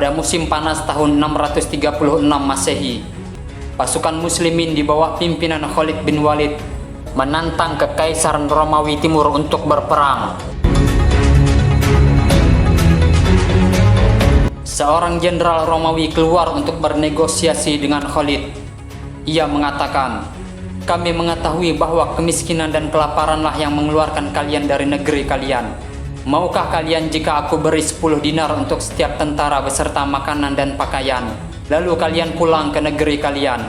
Pada musim panas tahun 636 Masehi, pasukan muslimin di bawah pimpinan Khalid bin Walid menantang Kekaisaran Romawi Timur untuk berperang. Seorang jenderal Romawi keluar untuk bernegosiasi dengan Khalid. Ia mengatakan, "Kami mengetahui bahwa kemiskinan dan kelaparanlah yang mengeluarkan kalian dari negeri kalian. Maukah kalian jika aku beri 10 dinar untuk setiap tentara beserta makanan dan pakaian, lalu kalian pulang ke negeri kalian?"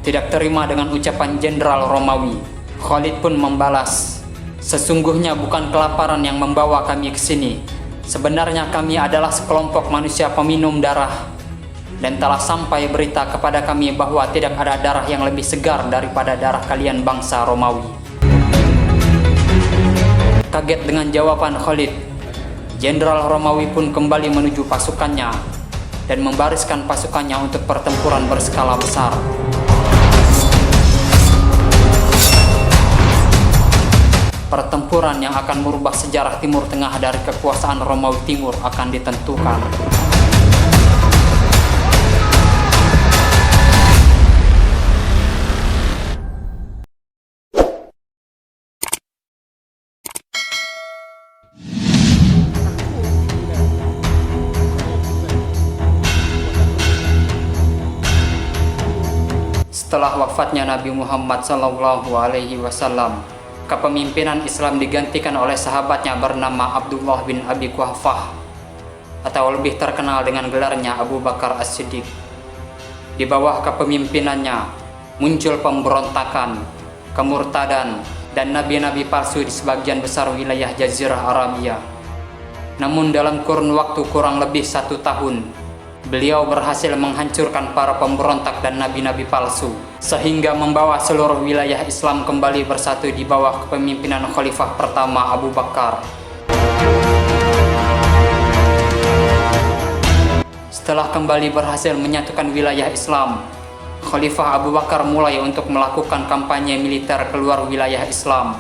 Tidak terima dengan ucapan jenderal Romawi, Khalid pun membalas, "Sesungguhnya bukan kelaparan yang membawa kami ke sini. Sebenarnya kami adalah sekelompok manusia peminum darah, dan telah sampai berita kepada kami bahwa tidak ada darah yang lebih segar daripada darah kalian bangsa Romawi." Kaget dengan jawaban Khalid, jenderal Romawi pun kembali menuju pasukannya dan membariskan pasukannya untuk pertempuran berskala besar. Pertempuran yang akan merubah sejarah Timur Tengah dari kekuasaan Romawi Timur akan ditentukan. Setelah wafatnya Nabi Muhammad SAW, kepemimpinan Islam digantikan oleh sahabatnya bernama Abdullah bin Abi Quhafah, atau lebih terkenal dengan gelarnya Abu Bakar As-Siddiq. Di bawah kepemimpinannya muncul pemberontakan, kemurtadan, dan nabi-nabi palsu di sebagian besar wilayah Jazirah Arabia. Namun dalam kurun waktu kurang lebih 1 tahun, beliau berhasil menghancurkan para pemberontak dan nabi-nabi palsu, sehingga membawa seluruh wilayah Islam kembali bersatu di bawah kepemimpinan Khalifah pertama Abu Bakar. Setelah kembali berhasil menyatukan wilayah Islam, Khalifah Abu Bakar mulai untuk melakukan kampanye militer keluar wilayah Islam.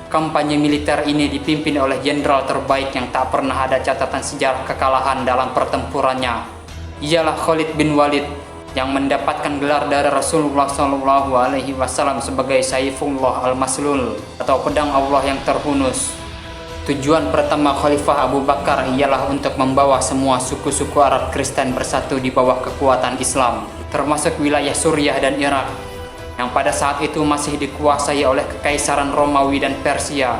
Kampanye militer ini dipimpin oleh jenderal terbaik yang tak pernah ada catatan sejarah kekalahan dalam pertempurannya. Ialah Khalid bin Walid, yang mendapatkan gelar dari Rasulullah SAW sebagai Saifullah al-Maslul, atau pedang Allah yang terhunus. Tujuan pertama Khalifah Abu Bakar ialah untuk membawa semua suku-suku Arab Kristen bersatu di bawah kekuatan Islam, termasuk wilayah Suriah dan Irak, yang pada saat itu masih dikuasai oleh Kekaisaran Romawi dan Persia.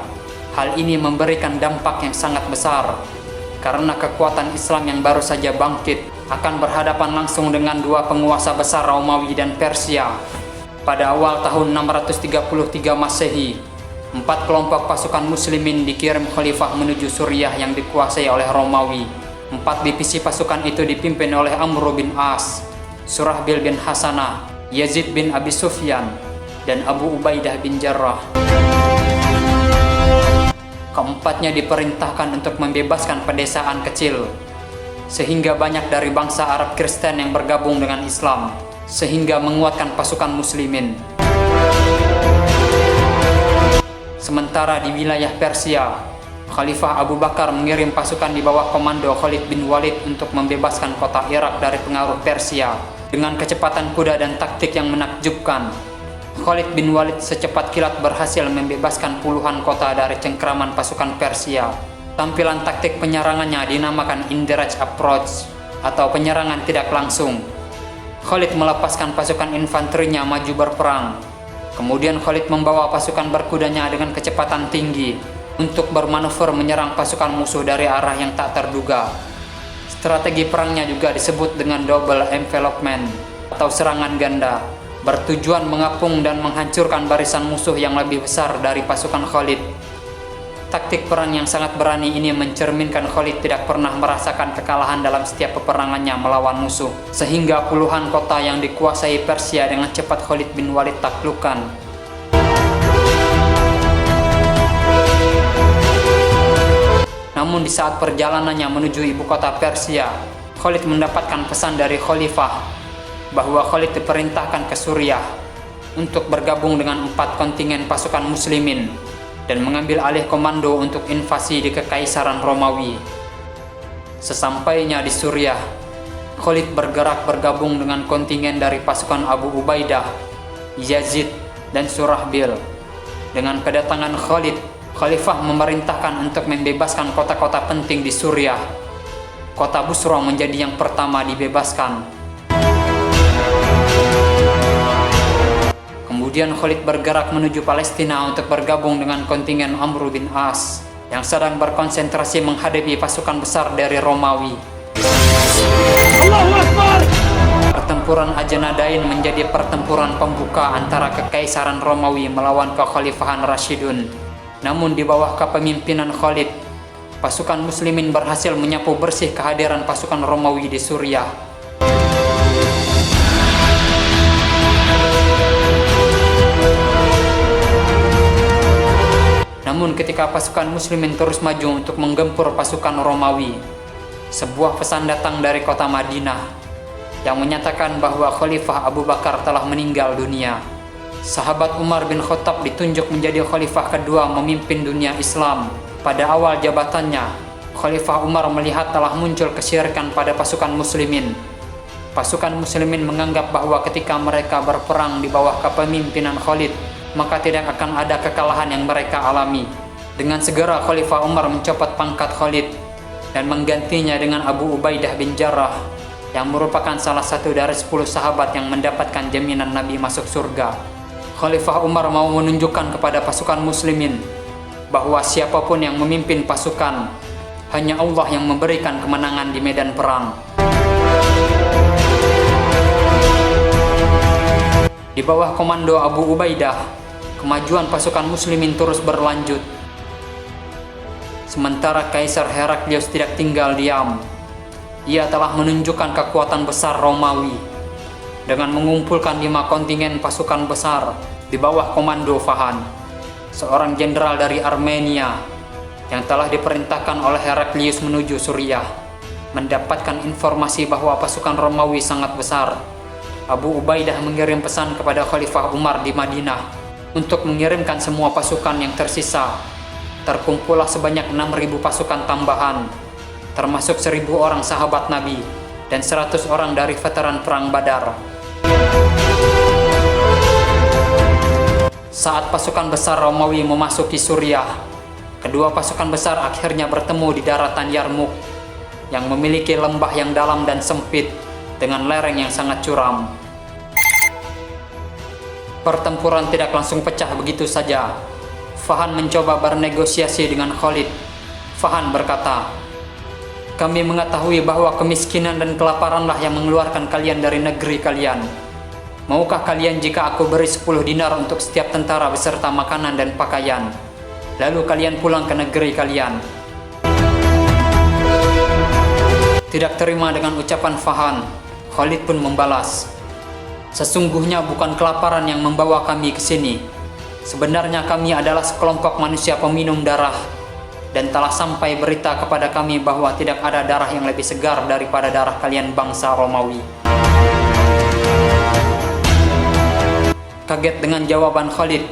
Hal ini memberikan dampak yang sangat besar, karena kekuatan Islam yang baru saja bangkit akan berhadapan langsung dengan dua penguasa besar Romawi dan Persia. Pada awal tahun 633 Masehi, 4 kelompok pasukan muslimin dikirim khalifah menuju Suriah yang dikuasai oleh Romawi. 4 divisi pasukan itu dipimpin oleh Amr bin As, Surahbil bin Hasanah, Yazid bin Abi Sufyan, dan Abu Ubaidah bin Jarrah. Keempatnya diperintahkan untuk membebaskan pedesaan kecil, sehingga banyak dari bangsa Arab Kristen yang bergabung dengan Islam, sehingga menguatkan pasukan muslimin. Sementara di wilayah Persia, Khalifah Abu Bakar mengirim pasukan di bawah komando Khalid bin Walid untuk membebaskan kota Irak dari pengaruh Persia dengan kecepatan kuda dan taktik yang menakjubkan. Khalid bin Walid secepat kilat berhasil membebaskan puluhan kota dari cengkraman pasukan Persia. Tampilan taktik penyerangannya dinamakan indirect approach, atau penyerangan tidak langsung. Khalid melepaskan pasukan infanterinya maju berperang. Kemudian Khalid membawa pasukan berkudanya dengan kecepatan tinggi untuk bermanuver menyerang pasukan musuh dari arah yang tak terduga. Strategi perangnya juga disebut dengan double envelopment, atau serangan ganda, bertujuan mengepung dan menghancurkan barisan musuh yang lebih besar dari pasukan Khalid. Taktik perang yang sangat berani ini mencerminkan Khalid tidak pernah merasakan kekalahan dalam setiap peperangannya melawan musuh, sehingga puluhan kota yang dikuasai Persia dengan cepat Khalid bin Walid taklukkan. Namun di saat perjalanannya menuju ibu kota Persia, Khalid mendapatkan pesan dari Khalifah bahwa Khalid diperintahkan ke Suriah untuk bergabung dengan 4 kontingen pasukan muslimin dan mengambil alih komando untuk invasi di Kekaisaran Romawi. Sesampainya di Suriah, Khalid bergabung dengan kontingen dari pasukan Abu Ubaidah, Yazid, dan Surahbil. Dengan kedatangan Khalid, Khalifah memerintahkan untuk membebaskan kota-kota penting di Suriah. Kota Busra menjadi yang pertama dibebaskan. Kemudian Khalid bergerak menuju Palestina untuk bergabung dengan kontingen Amr bin As yang sedang berkonsentrasi menghadapi pasukan besar dari Romawi. Allahu Akbar! Pertempuran Ajnadain menjadi pertempuran pembuka antara Kekaisaran Romawi melawan Kekhalifahan Rashidun. Namun di bawah kepemimpinan Khalid, pasukan muslimin berhasil menyapu bersih kehadiran pasukan Romawi di Suriah. Namun ketika pasukan muslimin terus maju untuk menggempur pasukan Romawi, sebuah pesan datang dari kota Madinah yang menyatakan bahwa Khalifah Abu Bakar telah meninggal dunia. Sahabat Umar bin Khattab ditunjuk menjadi khalifah kedua memimpin dunia Islam. Pada awal jabatannya, Khalifah Umar melihat telah muncul kesyirikan pada pasukan muslimin. Pasukan muslimin menganggap bahwa ketika mereka berperang di bawah kepemimpinan Khalid, maka tidak akan ada kekalahan yang mereka alami. Dengan segera Khalifah Umar mencopot pangkat Khalid dan menggantinya dengan Abu Ubaidah bin Jarrah yang merupakan salah satu dari 10 sahabat yang mendapatkan jaminan Nabi masuk surga. Khalifah Umar mau menunjukkan kepada pasukan muslimin bahwa siapapun yang memimpin pasukan, hanya Allah yang memberikan kemenangan di medan perang. Di bawah komando Abu Ubaidah, kemajuan pasukan muslimin terus berlanjut. Sementara Kaisar Heraklius tidak tinggal diam. Ia telah menunjukkan kekuatan besar Romawi dengan mengumpulkan 5 kontingen pasukan besar di bawah komando Fahan, seorang jenderal dari Armenia yang telah diperintahkan oleh Heraklius menuju Suriah. Mendapatkan informasi bahwa pasukan Romawi sangat besar, Abu Ubaidah mengirim pesan kepada Khalifah Umar di Madinah untuk mengirimkan semua pasukan yang tersisa. Terkumpullah sebanyak 6.000 pasukan tambahan, termasuk 1.000 orang sahabat Nabi dan 100 orang dari veteran perang Badar. Saat pasukan besar Romawi memasuki Suriah, kedua pasukan besar akhirnya bertemu di daratan Yarmuk yang memiliki lembah yang dalam dan sempit dengan lereng yang sangat curam. Pertempuran tidak langsung pecah begitu saja. Fahan mencoba bernegosiasi dengan Khalid. Fahan berkata, "Kami mengetahui bahwa kemiskinan dan kelaparanlah yang mengeluarkan kalian dari negeri kalian. Maukah kalian jika aku beri 10 dinar untuk setiap tentara beserta makanan dan pakaian, lalu kalian pulang ke negeri kalian?" Tidak terima dengan ucapan Fahan, Khalid pun membalas, "Sesungguhnya bukan kelaparan yang membawa kami ke sini. Sebenarnya kami adalah sekelompok manusia peminum darah, dan telah sampai berita kepada kami bahwa tidak ada darah yang lebih segar daripada darah kalian bangsa Romawi." Kaget dengan jawaban Khalid,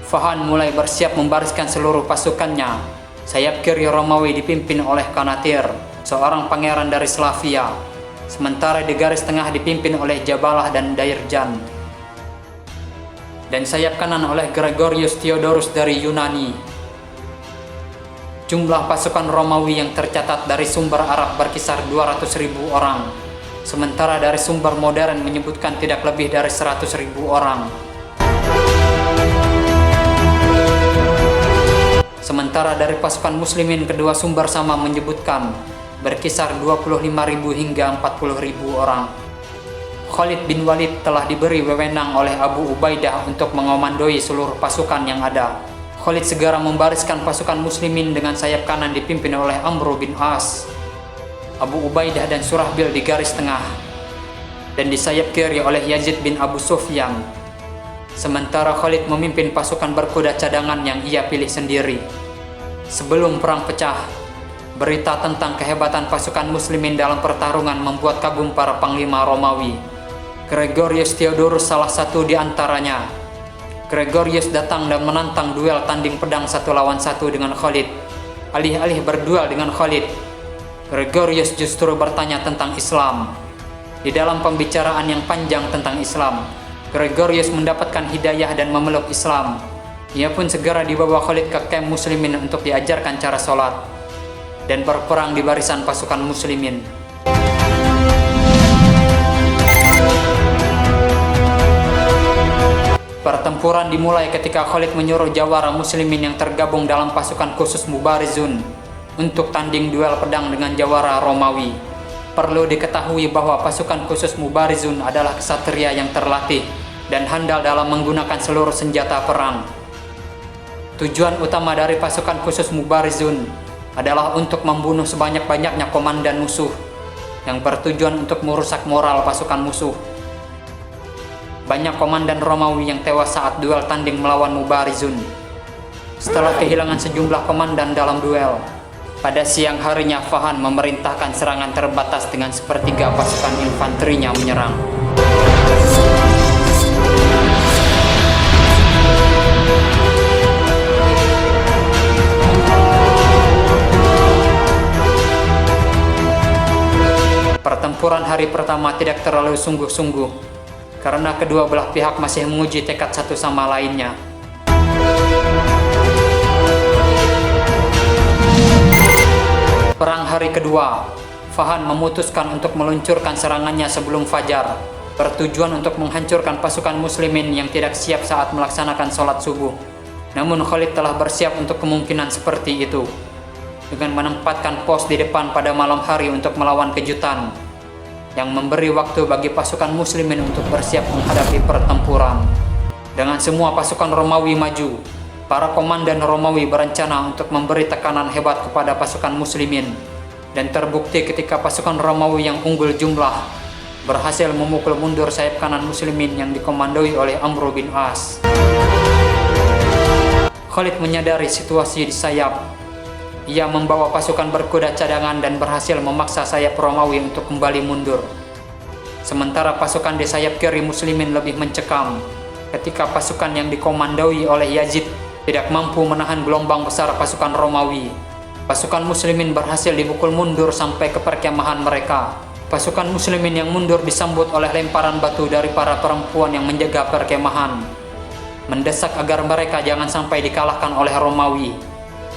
Fahan mulai bersiap membariskan seluruh pasukannya. Sayap kiri Romawi dipimpin oleh Kanatir, seorang pangeran dari Slavia, sementara di garis tengah dipimpin oleh Jabalah dan Dairjan, dan sayap kanan oleh Gregorius Theodorus dari Yunani. Jumlah pasukan Romawi yang tercatat dari sumber Arab berkisar 200.000 orang, sementara dari sumber modern menyebutkan tidak lebih dari 100.000 orang. Sementara dari pasukan muslimin kedua sumber sama menyebutkan berkisar 25.000 hingga 40.000 orang. Khalid bin Walid telah diberi wewenang oleh Abu Ubaidah untuk mengomandoi seluruh pasukan yang ada. Khalid segera membariskan pasukan muslimin dengan sayap kanan dipimpin oleh Amr bin As, Abu Ubaidah dan Surahbil di garis tengah, dan di sayap kiri oleh Yazid bin Abu Sufyan. Sementara Khalid memimpin pasukan berkuda cadangan yang ia pilih sendiri. Sebelum perang pecah, berita tentang kehebatan pasukan muslimin dalam pertarungan membuat kagum para panglima Romawi. Gregorius Theodorus salah satu di antaranya. Gregorius datang dan menantang duel tanding pedang 1 lawan 1 dengan Khalid. Alih-alih berduel dengan Khalid, Gregorius justru bertanya tentang Islam. Di dalam pembicaraan yang panjang tentang Islam, Gregorius mendapatkan hidayah dan memeluk Islam. Ia pun segera dibawa Khalid ke kamp muslimin untuk diajarkan cara sholat dan berperang di barisan pasukan muslimin. Pertempuran dimulai ketika Khalid menyuruh jawara muslimin yang tergabung dalam pasukan khusus Mubarizun untuk tanding duel pedang dengan jawara Romawi. Perlu diketahui bahwa pasukan khusus Mubarizun adalah ksatria yang terlatih dan handal dalam menggunakan seluruh senjata perang. Tujuan utama dari pasukan khusus Mubarizun adalah untuk membunuh sebanyak-banyaknya komandan musuh yang bertujuan untuk merusak moral pasukan musuh. Banyak komandan Romawi yang tewas saat duel tanding melawan Mubarizun. Setelah kehilangan sejumlah komandan dalam duel, pada siang harinya Fahan memerintahkan serangan terbatas dengan sepertiga pasukan infanterinya menyerang. Pertempuran hari pertama tidak terlalu sungguh-sungguh karena kedua belah pihak masih menguji tekad satu sama lainnya. Perang hari kedua, Fahan memutuskan untuk meluncurkan serangannya sebelum fajar, bertujuan untuk menghancurkan pasukan muslimin yang tidak siap saat melaksanakan sholat subuh. Namun Khalid telah bersiap untuk kemungkinan seperti itu, dengan menempatkan pos di depan pada malam hari untuk melawan kejutan, yang memberi waktu bagi pasukan muslimin untuk bersiap menghadapi pertempuran. Dengan semua pasukan Romawi maju, para komandan Romawi berencana untuk memberi tekanan hebat kepada pasukan muslimin, dan terbukti ketika pasukan Romawi yang unggul jumlah berhasil memukul mundur sayap kanan muslimin yang dikomandoi oleh Amr bin As. Khalid menyadari situasi di sayap. Ia membawa pasukan berkuda cadangan dan berhasil memaksa sayap Romawi untuk kembali mundur. Sementara pasukan di sayap kiri muslimin lebih mencekam ketika pasukan yang dikomandoi oleh Yazid tidak mampu menahan gelombang besar pasukan Romawi. Pasukan muslimin berhasil dipukul mundur sampai ke perkemahan mereka. Pasukan muslimin yang mundur disambut oleh lemparan batu dari para perempuan yang menjaga perkemahan, mendesak agar mereka jangan sampai dikalahkan oleh Romawi.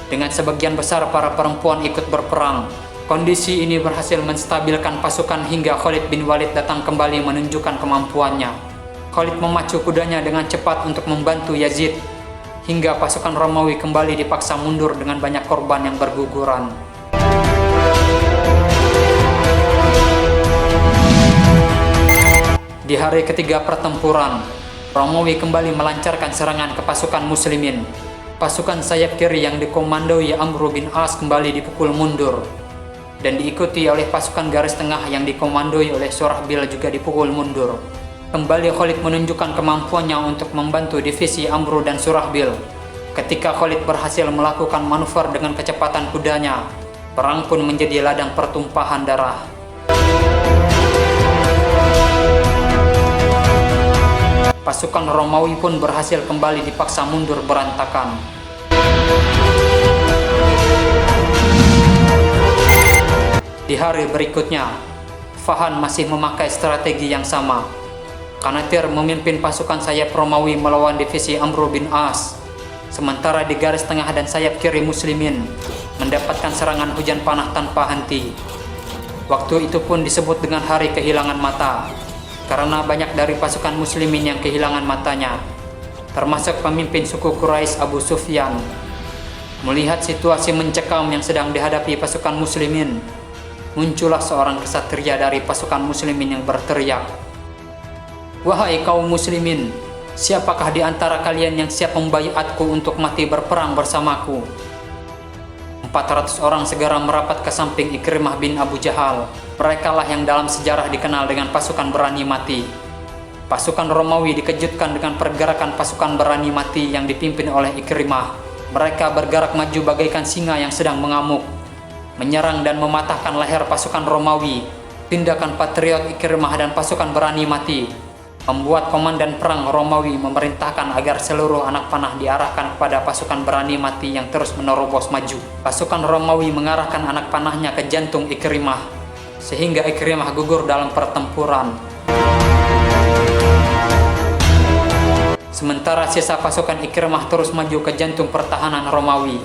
Dengan sebagian besar para perempuan ikut berperang, kondisi ini berhasil menstabilkan pasukan hingga Khalid bin Walid datang kembali menunjukkan kemampuannya. Khalid memacu kudanya dengan cepat untuk membantu Yazid, hingga pasukan Romawi kembali dipaksa mundur dengan banyak korban yang berguguran. Di hari ketiga pertempuran, Romawi kembali melancarkan serangan ke pasukan muslimin. Pasukan sayap kiri yang dikomandoi Amr bin As kembali dipukul mundur, dan diikuti oleh pasukan garis tengah yang dikomandoi oleh Surahbil juga dipukul mundur. Kembali Khalid menunjukkan kemampuannya untuk membantu divisi Amr dan Surahbil. Ketika Khalid berhasil melakukan manuver dengan kecepatan kudanya, perang pun menjadi ladang pertumpahan darah. Pasukan Romawi pun berhasil kembali dipaksa mundur berantakan. Di hari berikutnya, Fahan masih memakai strategi yang sama. Kanatir memimpin pasukan sayap Romawi melawan divisi Amr bin As, sementara di garis tengah dan sayap kiri muslimin mendapatkan serangan hujan panah tanpa henti. Waktu itu pun disebut dengan hari kehilangan mata, karena banyak dari pasukan muslimin yang kehilangan matanya, termasuk pemimpin suku Quraisy Abu Sufyan. Melihat situasi mencekam yang sedang dihadapi pasukan muslimin, muncullah seorang ksatria dari pasukan muslimin yang berteriak, "Wahai kaum muslimin, siapakah di antara kalian yang siap membaiatku untuk mati berperang bersamaku?" 400 orang segera merapat ke samping Ikrimah bin Abu Jahal. Merekalah yang dalam sejarah dikenal dengan pasukan berani mati. Pasukan Romawi dikejutkan dengan pergerakan pasukan berani mati yang dipimpin oleh Ikrimah. Mereka bergerak maju bagaikan singa yang sedang mengamuk, menyerang dan mematahkan leher pasukan Romawi. Tindakan patriot Ikrimah dan pasukan berani mati membuat komandan perang Romawi memerintahkan agar seluruh anak panah diarahkan kepada pasukan berani mati yang terus menerobos maju. Pasukan Romawi mengarahkan anak panahnya ke jantung Ikrimah, sehingga Ikrimah gugur dalam pertempuran. Sementara sisa pasukan Ikrimah terus maju ke jantung pertahanan Romawi,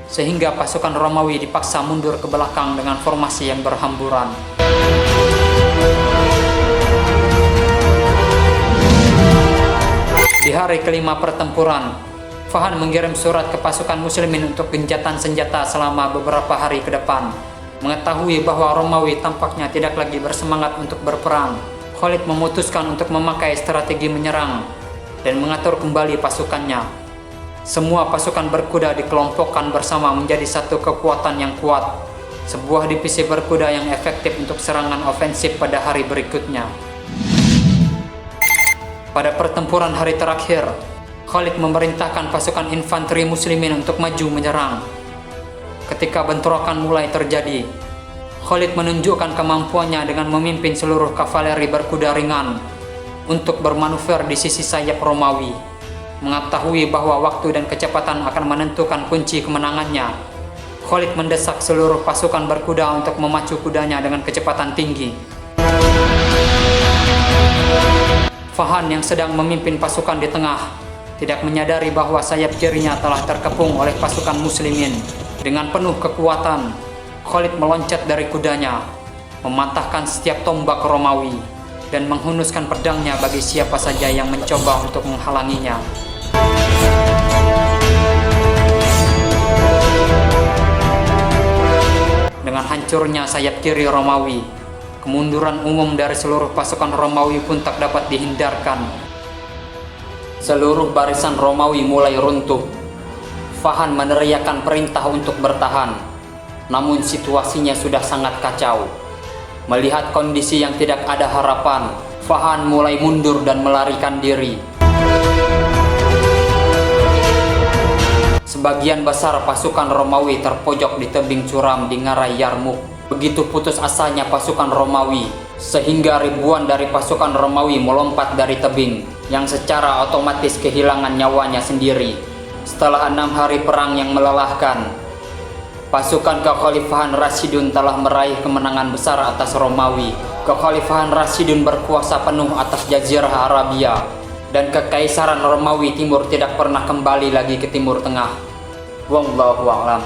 sehingga pasukan Romawi dipaksa mundur ke belakang dengan formasi yang berhamburan. Di hari kelima pertempuran, Fahan mengirim surat ke pasukan muslimin untuk gencatan senjata selama beberapa hari ke depan. Mengetahui bahwa Romawi tampaknya tidak lagi bersemangat untuk berperang, Khalid memutuskan untuk memakai strategi menyerang dan mengatur kembali pasukannya. Semua pasukan berkuda dikelompokkan bersama menjadi satu kekuatan yang kuat, sebuah divisi berkuda yang efektif untuk serangan ofensif pada hari berikutnya. Pada pertempuran hari terakhir, Khalid memerintahkan pasukan infanteri muslimin untuk maju menyerang. Ketika bentrokan mulai terjadi, Khalid menunjukkan kemampuannya dengan memimpin seluruh kavaleri berkuda ringan untuk bermanuver di sisi sayap Romawi. Mengetahui bahwa waktu dan kecepatan akan menentukan kunci kemenangannya, Khalid mendesak seluruh pasukan berkuda untuk memacu kudanya dengan kecepatan tinggi. Fahan yang sedang memimpin pasukan di tengah tidak menyadari bahwa sayap kirinya telah terkepung oleh pasukan muslimin. Dengan penuh kekuatan, Khalid meloncat dari kudanya, mematahkan setiap tombak Romawi, dan menghunuskan pedangnya bagi siapa saja yang mencoba untuk menghalanginya. Dengan hancurnya sayap kiri Romawi, kemunduran umum dari seluruh pasukan Romawi pun tak dapat dihindarkan. Seluruh barisan Romawi mulai runtuh. Fahan meneriakkan perintah untuk bertahan, namun situasinya sudah sangat kacau. Melihat kondisi yang tidak ada harapan, Fahan mulai mundur dan melarikan diri. Sebagian besar pasukan Romawi terpojok di tebing curam di ngarai Yarmuk. Begitu putus asanya pasukan Romawi, sehingga ribuan dari pasukan Romawi melompat dari tebing, yang secara otomatis kehilangan nyawanya sendiri. Setelah 6 hari perang yang melelahkan, pasukan Kekhalifahan Rashidun telah meraih kemenangan besar atas Romawi. Kekhalifahan Rashidun berkuasa penuh atas Jazirah Arabia, dan Kekaisaran Romawi Timur tidak pernah kembali lagi ke Timur Tengah. Wallahu a'lam.